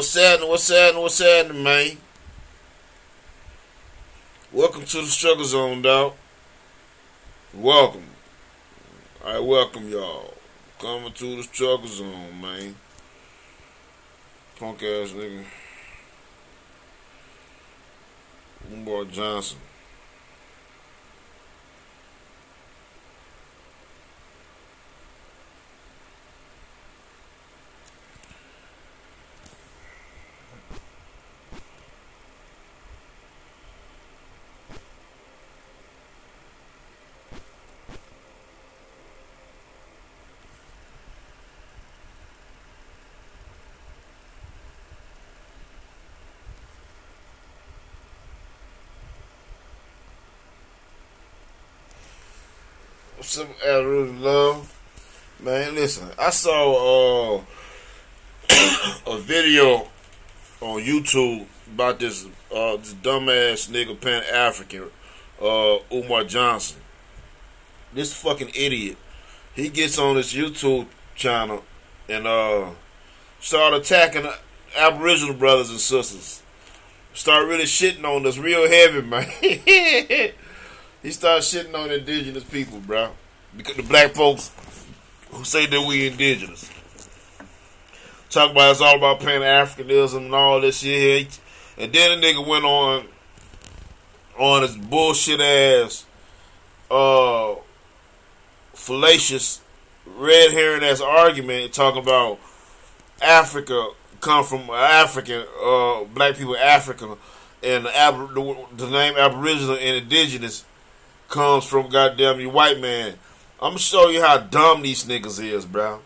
What's happening? What's happening? What's happening, man? Welcome to the struggle zone, dog. Welcome. I welcome y'all. Coming to the struggle zone, man. Punk ass nigga. Boy Johnson. What's up, Absolute Love? Man, listen, I saw a video on YouTube about this dumbass nigga Pan African, Umar Johnson. This fucking idiot. He gets on this YouTube channel and start attacking Aboriginal brothers and sisters. Start really shitting on us real heavy, man. He started shitting on indigenous people, bro. Because the black folks who say that we indigenous. Talk about it's all about Pan-Africanism and all this shit. And then the nigga went on his bullshit ass, fallacious, red herring ass argument talking about Africa come from African, black people Africa, and the name Aboriginal and Indigenous comes from goddamn you white man. I'm gonna show you how dumb these niggas is, bro.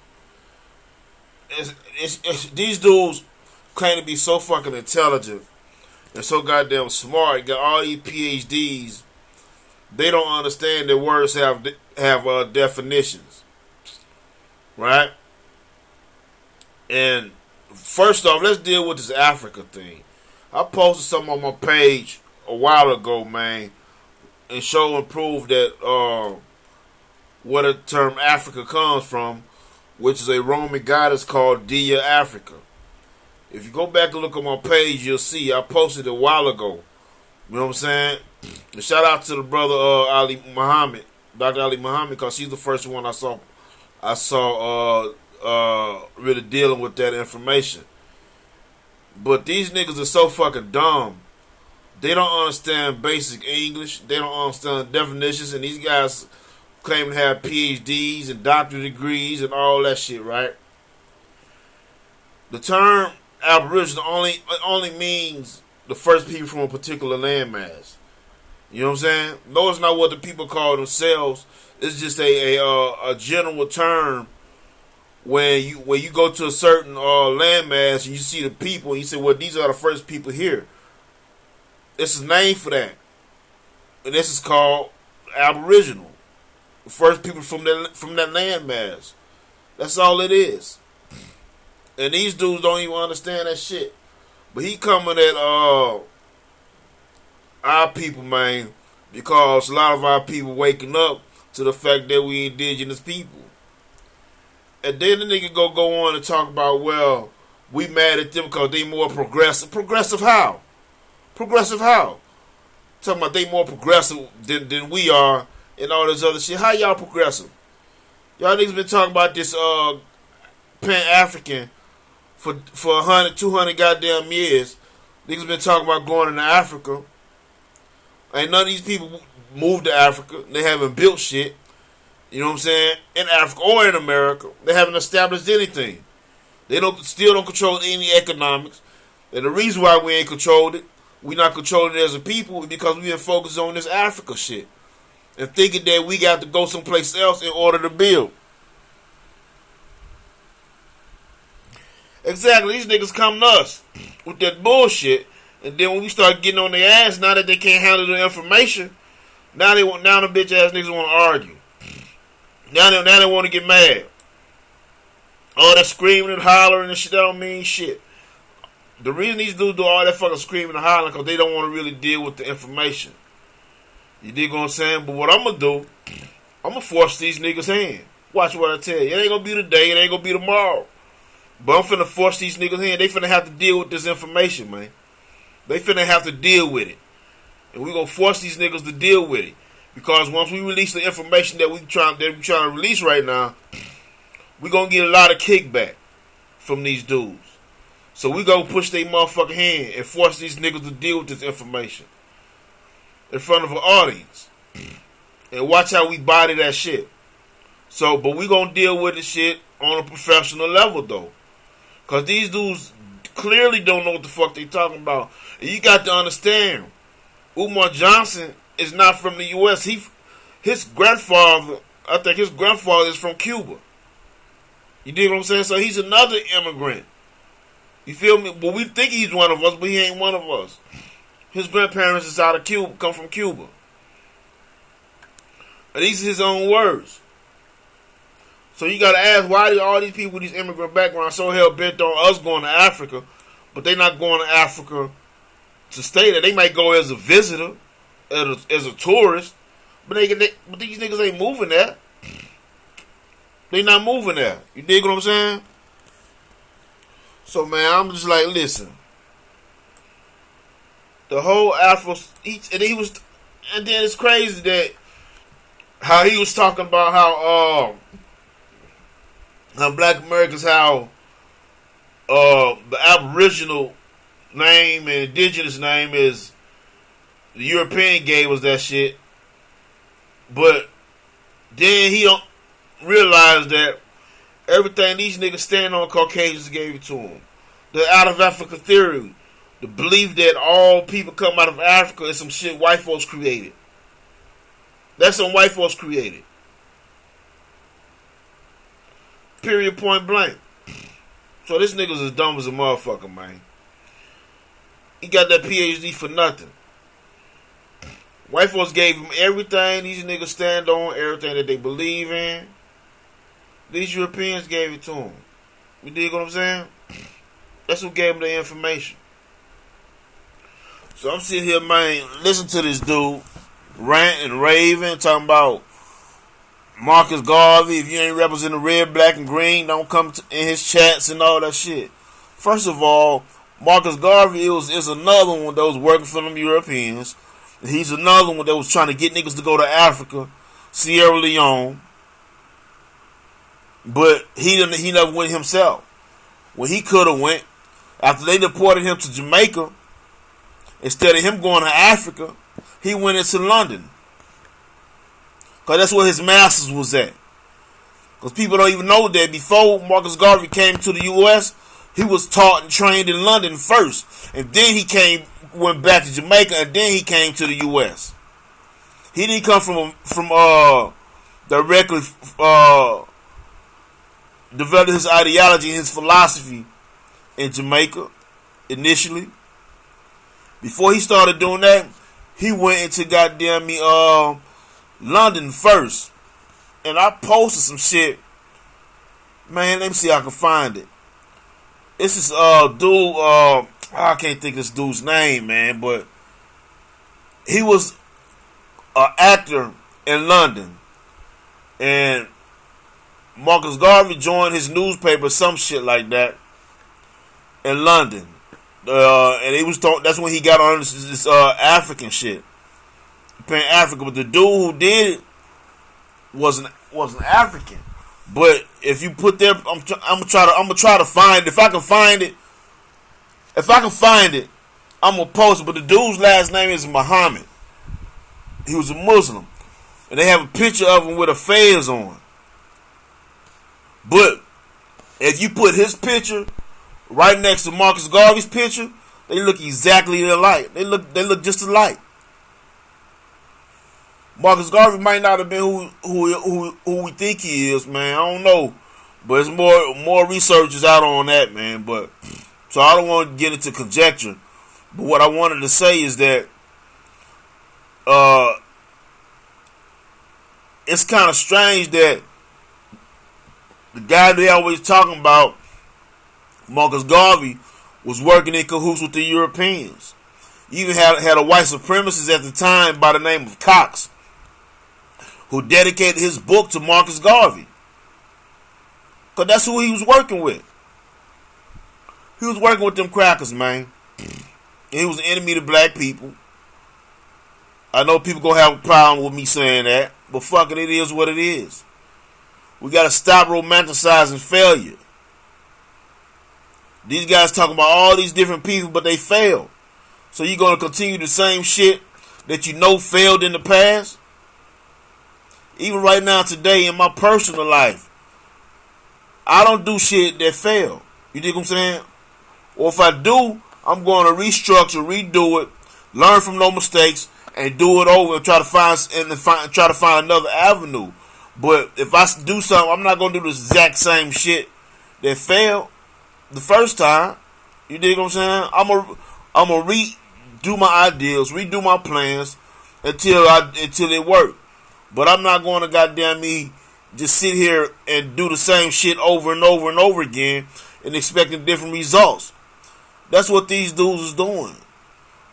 These dudes claim to be so fucking intelligent and so goddamn smart. Got all these PhDs. They don't understand that words have definitions, right? And first off, let's deal with this Africa thing. I posted something on my page a while ago, man, and show and prove that where the term Africa comes from, which is a Roman goddess called Dia Africa. If you go back and look on my page, you'll see I posted it a while ago. You know what I'm saying? And shout out to the brother Ali Muhammad, Dr. Ali Muhammad, because he's the first one I saw really dealing with that information. But these niggas are so fucking dumb. They don't understand basic English. They don't understand definitions. And these guys claim to have PhDs and doctorate degrees and all that shit, right? The term Aboriginal only means the first people from a particular landmass. You know what I'm saying? No, it's not what the people call themselves. It's just a general term when you go to a certain landmass and you see the people and you say, well, these are the first people here. It's a name for that. And this is called Aboriginal. The first people from that landmass. That's all it is. And these dudes don't even understand that shit. But he coming at our people, man, because a lot of our people waking up to the fact that we indigenous people. And then the nigga go on and talk about, well, we mad at them because they more progressive. Progressive how? Progressive how? Talking about they more progressive than we are and all this other shit. How y'all progressive? Y'all niggas been talking about this Pan-African for 100, 200 goddamn years. Niggas been talking about going into Africa. Ain't none of these people moved to Africa. They haven't built shit. You know what I'm saying? In Africa or in America. They haven't established anything. They still don't control any economics. And the reason why we ain't controlled it, we not controlling it as a people, is because we been focused on this Africa shit. And thinking that we got to go someplace else in order to build. Exactly. These niggas come to us with that bullshit. And then when we start getting on their ass, now that they can't handle the information, now the bitch ass niggas want to argue. Now they want to get mad. All that screaming and hollering and shit, that don't mean shit. The reason these dudes do all that fucking screaming and hollering because they don't want to really deal with the information. You dig what I'm saying? But what I'm going to do, I'm going to force these niggas' hand. Watch what I tell you. It ain't going to be today. It ain't going to be tomorrow. But I'm finna force these niggas in. They finna have to deal with this information, man. They finna have to deal with it. And we gonna force these niggas to deal with it. Because once we release the information that we trying to release right now, we gonna get a lot of kickback from these dudes. So we gonna push their motherfucking hand and force these niggas to deal with this information in front of an audience. And watch how we body that shit. So, but we gonna deal with the shit on a professional level though. Cause these dudes clearly don't know what the fuck they talking about. And you got to understand, Umar Johnson is not from the U.S. His grandfather, I think his grandfather is from Cuba. You dig what I'm saying? So he's another immigrant. You feel me? But we think he's one of us, but he ain't one of us. His grandparents is out of Cuba, come from Cuba. And these are his own words. So you gotta ask, why do all these people with these immigrant backgrounds so hell bent on us going to Africa, but they not going to Africa to stay there? They might go as a visitor, as a tourist, but but these niggas ain't moving there. They not moving there. You dig what I'm saying? So man, I'm just like, listen. The whole Afro, and then it's crazy that how he was talking about how Black Americans, how the Aboriginal name and Indigenous name is the European gave us that shit, but then he don't realize that everything these niggas stand on, Caucasians gave it to them. The out of Africa theory, the belief that all people come out of Africa is some shit white folks created. That's some white folks created. Period, point blank. So this nigga's as dumb as a motherfucker, man. He got that PhD for nothing. White folks gave him everything these niggas stand on, everything that they believe in. These Europeans gave it to him. You dig what I'm saying? That's who gave him the information. So I'm sitting here, man, listen to this dude rant and raving, talking about Marcus Garvey. If you ain't representing red, black, and green, don't come in his chats and all that shit. First of all, Marcus Garvey is another one that was working for them Europeans. He's another one that was trying to get niggas to go to Africa, Sierra Leone. But he never went himself. When he could have went, after they deported him to Jamaica, instead of him going to Africa, he went into London. Because that's where his masters was at. Because people don't even know that before Marcus Garvey came to the U.S., he was taught and trained in London first. And then he went back to Jamaica, and then he came to the U.S. He didn't come from directly developed his ideology and his philosophy in Jamaica initially. Before he started doing that, he went into goddamn me London first. And I posted some shit. Man, let me see if I can find it. This is dude, I can't think of this dude's name, man, but he was an actor in London. And Marcus Garvey joined his newspaper, some shit like that, in London. And he was that's when he got on this African shit. Pan Africa, but the dude who did it wasn't African. But if you put there, I'm gonna try to find it. If I can find it, I'm gonna post it. But the dude's last name is Muhammad. He was a Muslim, and they have a picture of him with a fez on. But if you put his picture right next to Marcus Garvey's picture, they look exactly alike. They look just alike. Marcus Garvey might not have been who we think he is, man. I don't know, but it's more researchers out on that, man. But so I don't want to get into conjecture. But what I wanted to say is that it's kind of strange that the guy they always talking about, Marcus Garvey, was working in cahoots with the Europeans. You even had a white supremacist at the time by the name of Cox, who dedicated his book to Marcus Garvey. Because that's who he was working with. He was working with them crackers, man. And he was an enemy to black people. I know people gonna have a problem with me saying that, but fuck it, it is what it is. We gotta stop romanticizing failure. These guys talking about all these different people, but they failed. So you gonna continue the same shit that you know failed in the past? Even right now, today, in my personal life, I don't do shit that failed. You dig what I'm saying? Or if I do, I'm going to restructure, redo it, learn from no mistakes, and do it over and try to find another avenue. But if I do something, I'm not going to do the exact same shit that failed the first time. You dig what I'm saying? I'm gonna redo my ideas, redo my plans until it works. But I'm not going to goddamn me just sit here and do the same shit over and over and over again and expecting different results. That's what these dudes is doing.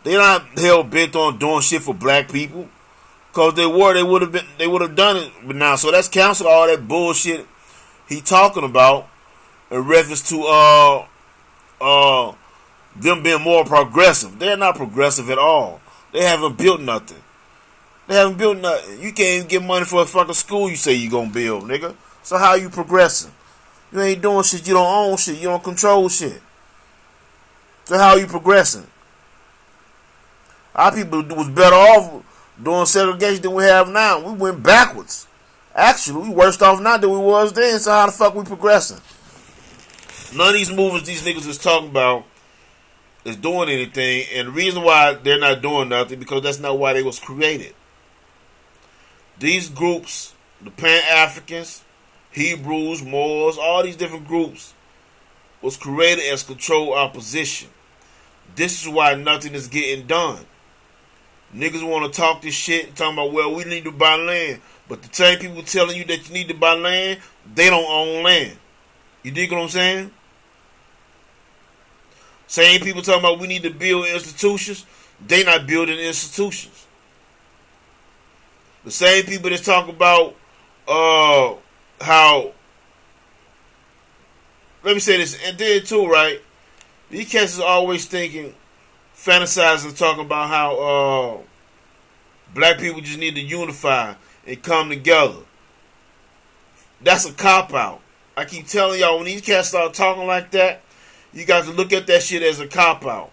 They're not hell bent on doing shit for black people. Cause they would have done it. But now, so that's canceled all that bullshit he talking about in reference to them being more progressive. They're not progressive at all. They haven't built nothing. You can't even get money for a fucking school you say you gonna build, nigga. So how you progressing? You ain't doing shit. You don't own shit. You don't control shit. So how you progressing? Our people was better off doing segregation than we have now. We went backwards. Actually, we worse off now than we was then. So how the fuck we progressing? None of these movements these niggas is talking about is doing anything, and the reason why they're not doing nothing because that's not why they was created. These groups, the Pan-Africans, Hebrews, Moors, all these different groups was created as controlled opposition. This is why nothing is getting done. Niggas want to talk this shit, talking about, well, we need to buy land. But the same people telling you that you need to buy land, they don't own land. You dig what I'm saying? Same people talking about we need to build institutions, they not building institutions. The same people that talk about how, let me say this, and then too, right? These cats is always thinking, fantasizing, talking about how black people just need to unify and come together. That's a cop-out. I keep telling y'all, when these cats start talking like that, you got to look at that shit as a cop-out.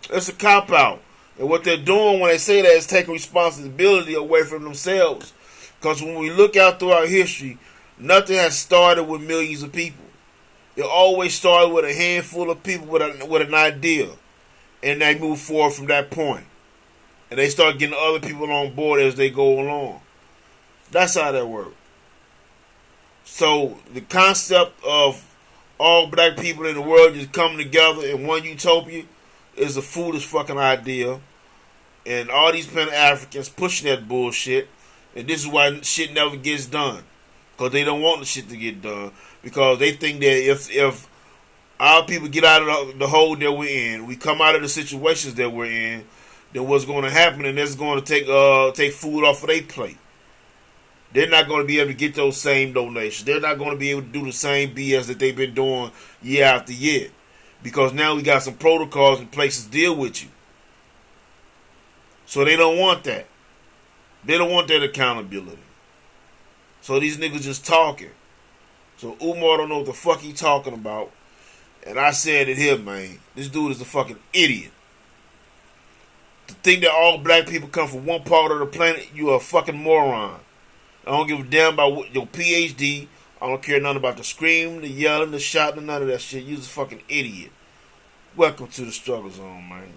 It's a cop-out. And what they're doing when they say that is taking responsibility away from themselves. Because when we look out throughout history, nothing has started with millions of people. It always started with a handful of people with an idea. And they move forward from that point. And they start getting other people on board as they go along. That's how that works. So the concept of all black people in the world just coming together in one utopia is a foolish fucking idea. And all these Pan-Africans pushing that bullshit. And this is why shit never gets done. Because they don't want the shit to get done. Because they think that if our people get out of the hole that we're in, we come out of the situations that we're in, then what's going to happen, and that's going to take food off of their plate. They're not going to be able to get those same donations. They're not going to be able to do the same BS that they've been doing year after year. Because now we got some protocols in place to deal with you. So they don't want that. They don't want that accountability. So these niggas just talking. So Umar don't know what the fuck he talking about. And I said it here, man. This dude is a fucking idiot. To think that all black people come from one part of the planet, you are a fucking moron. I don't give a damn about your PhD. I don't care nothing about the screaming, the yelling, the shouting, none of that shit. You're a fucking idiot. Welcome to the struggle zone, man.